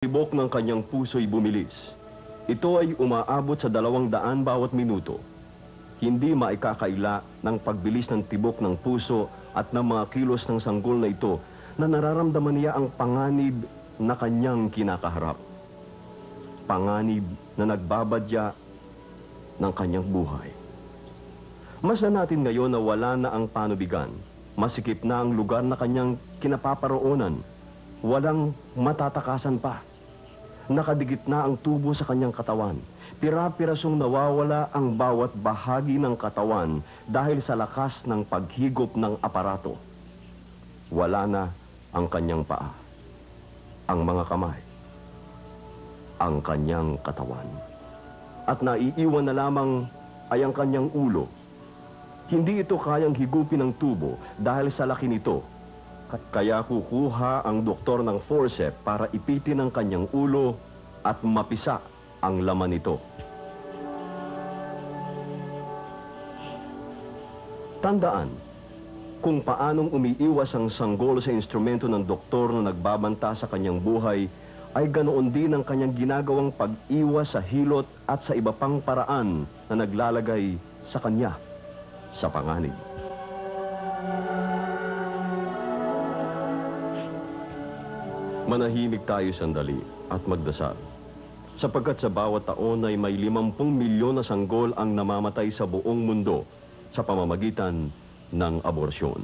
Tibok ng kanyang puso'y bumilis. Ito ay umaabot sa 200 bawat minuto. Hindi maikakaila ng pagbilis ng tibok ng puso at ng mga kilos ng sanggol na ito na nararamdaman niya ang panganib na kanyang kinakaharap. Panganib na nagbabadya ng kanyang buhay. Masa natin ngayon na wala na ang panubigan. Masikip na ang lugar na kanyang kinapaparoonan. Walang matatakasan pa. Nakadikit na ang tubo sa kanyang katawan. Pira-pirasong nawawala ang bawat bahagi ng katawan dahil sa lakas ng paghigop ng aparato. Wala na ang kanyang paa, ang mga kamay, ang kanyang katawan. At naiiwan na lamang ay ang kanyang ulo. Hindi ito kayang higupin ng tubo dahil sa laki nito. Kaya kukuha ang doktor ng forceps para ipitin ang kanyang ulo at mapisa ang laman nito. Tandaan kung paanong umiiwas ang sanggol sa instrumento ng doktor na nagbabanta sa kanyang buhay, ay ganoon din ang kanyang ginagawang pag-iwas sa hilot at sa iba pang paraan na naglalagay sa kanya sa panganib. Manahimik tayo sandali at magdasal. Sapagkat sa bawat taon ay may 50 milyon na sanggol ang namamatay sa buong mundo sa pamamagitan ng aborsyon.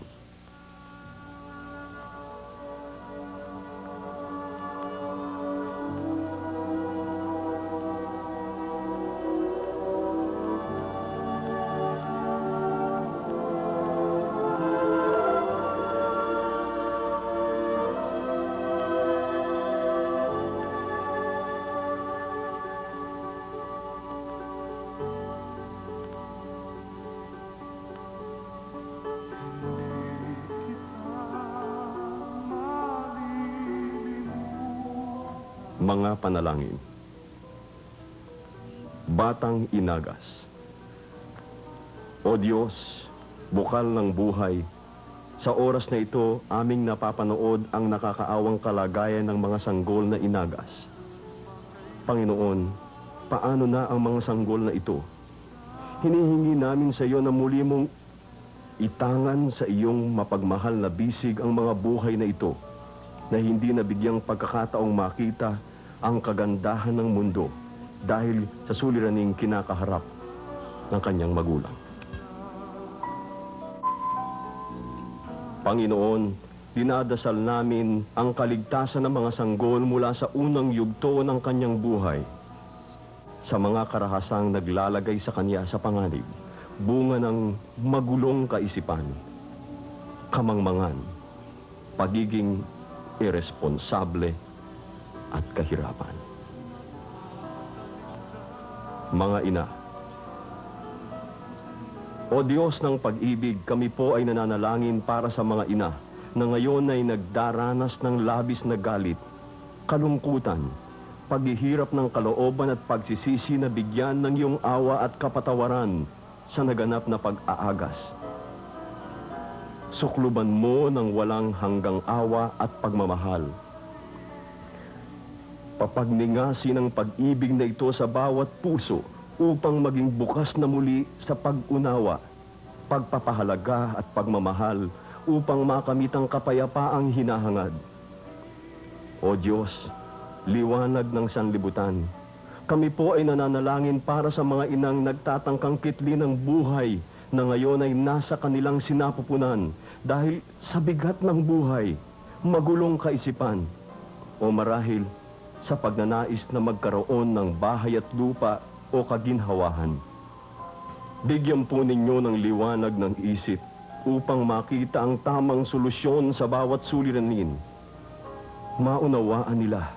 Mga panalangin. Batang Inagas. O Diyos, bukal ng buhay, sa oras na ito aming napapanood ang nakakaawang kalagayan ng mga sanggol na inagas. Panginoon, paano na ang mga sanggol na ito? Hinihingi namin sa iyo na muli mong itangan sa iyong mapagmahal na bisig ang mga buhay na ito, na hindi nabigyang pagkakataong makita ang kagandahan ng mundo dahil sa suliraning kinakaharap ng kanyang magulang. Panginoon, dinadasal namin ang kaligtasan ng mga sanggol mula sa unang yugto ng kanyang buhay sa mga karahasang naglalagay sa kanya sa panganib, bunga ng magulong kaisipan, kamangmangan, pagiging irresponsable at kahirapan. Mga ina, O Diyos ng pag-ibig, kami po ay nananalangin para sa mga ina na ngayon ay nagdaranas ng labis na galit, kalungkutan, paghihirap ng kalooban at pagsisisi na bigyan ng iyong awa at kapatawaran sa naganap na pag-aagas. Sukluban mo ng walang hanggang awa at pagmamahal. Papagningasin ang pag-ibig na ito sa bawat puso upang maging bukas na muli sa pag-unawa, pagpapahalaga at pagmamahal upang makamit ang kapayapaang hinahangad. O Diyos, liwanag ng sanlibutan, kami po ay nananalangin para sa mga inang nagtatangkang kitli ng buhay na ngayon ay nasa kanilang sinapupunan dahil sa bigat ng buhay, magulong kaisipan, o marahil sa pagnanais na magkaroon ng bahay at lupa o kaginhawahan. Bigyan po ninyo ng liwanag ng isip upang makita ang tamang solusyon sa bawat suliranin. Maunawaan nila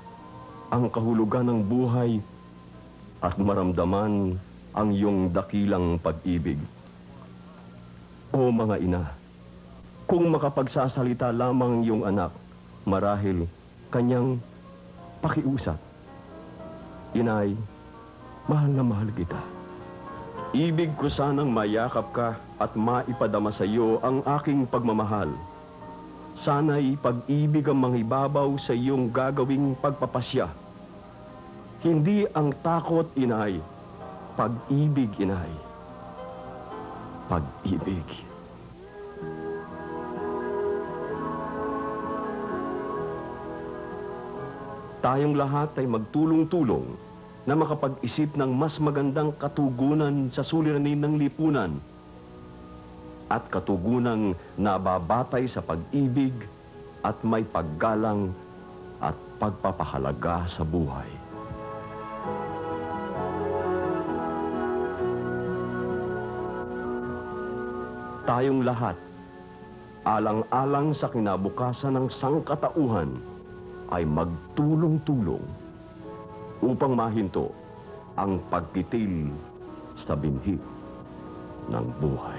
ang kahulugan ng buhay at maramdaman ang iyong dakilang pag-ibig. O mga ina, kung makapagsasalita lamang iyong anak, marahil kanyang pakiusap. Inay, mahal na mahal kita. Ibig ko sanang mayakap ka at maipadama sa iyo ang aking pagmamahal. Sana'y pag-ibig ang mangibabaw sa iyong gagawing pagpapasya Hindi ang takot, inay. Pag-ibig, inay. Pag-ibig. Tayong lahat ay magtulong-tulong na makapag-isip ng mas magandang katugunan sa suliranin ng lipunan at katugunang nababatay sa pag-ibig at may paggalang at pagpapahalaga sa buhay. Tayong lahat, alang-alang sa kinabukasan ng sangkatauhan, ay magtulong-tulong upang mahinto ang pagtitil sa binhi ng buhay.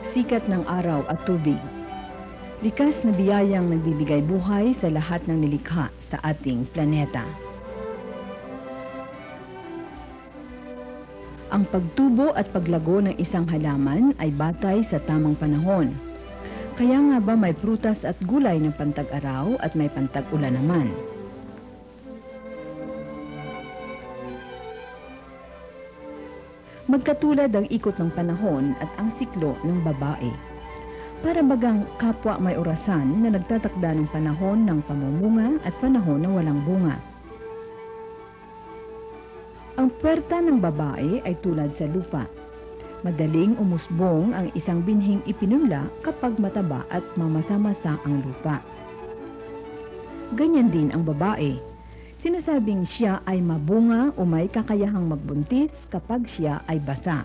Sikat ng araw at tubig. Likas na biyayang nagbibigay buhay sa lahat ng nilikha sa ating planeta. Ang pagtubo at paglago ng isang halaman ay batay sa tamang panahon. Kaya nga ba may prutas at gulay ng pantag-araw at may pantag-ulan naman? Magkatulad ang ikot ng panahon at ang siklo ng babae. Para bagang kapwa may orasan na nagtatakda ng panahon ng pamumunga at panahon ng walang bunga. Ang puwerta ng babae ay tulad sa lupa. Madaling umusbong ang isang binhing ipinunla kapag mataba at mamasa-masa ang lupa. Ganyan din ang babae. Sinasabing siya ay mabunga o may kakayahang magbuntis kapag siya ay basa.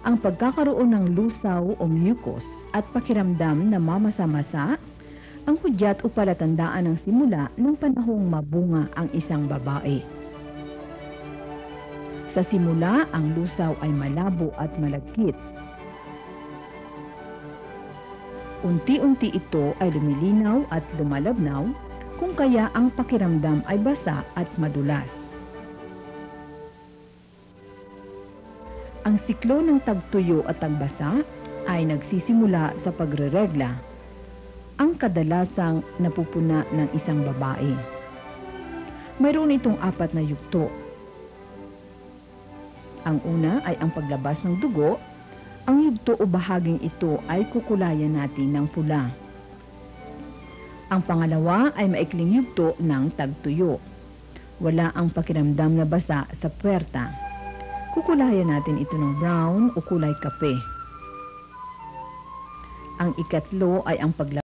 Ang pagkakaroon ng lusaw o mucus at pakiramdam na mamasa-masa, ang hudyat o palatandaan ng simula ng panahong mabunga ang isang babae. Sa simula, ang lusaw ay malabo at malagkit. Unti-unti ito ay lumilinaw at lumalabnaw, kung kaya ang pakiramdam ay basa at madulas. Ang siklo ng tagtuyo at tagbasa ay nagsisimula sa pagreregla, ang kadalasang napupuna ng isang babae. Mayroon itong 4 na yugto. Ang una ay ang paglabas ng dugo. Ang yugto o bahaging ito ay kukulayan natin ng pula. Ang pangalawa ay maikling yugto ng tagtuyo. Wala ang pakiramdam na basa sa puwerta. Kukulayan natin ito ng brown o kulay kape. Ang ikatlo ay ang paglabas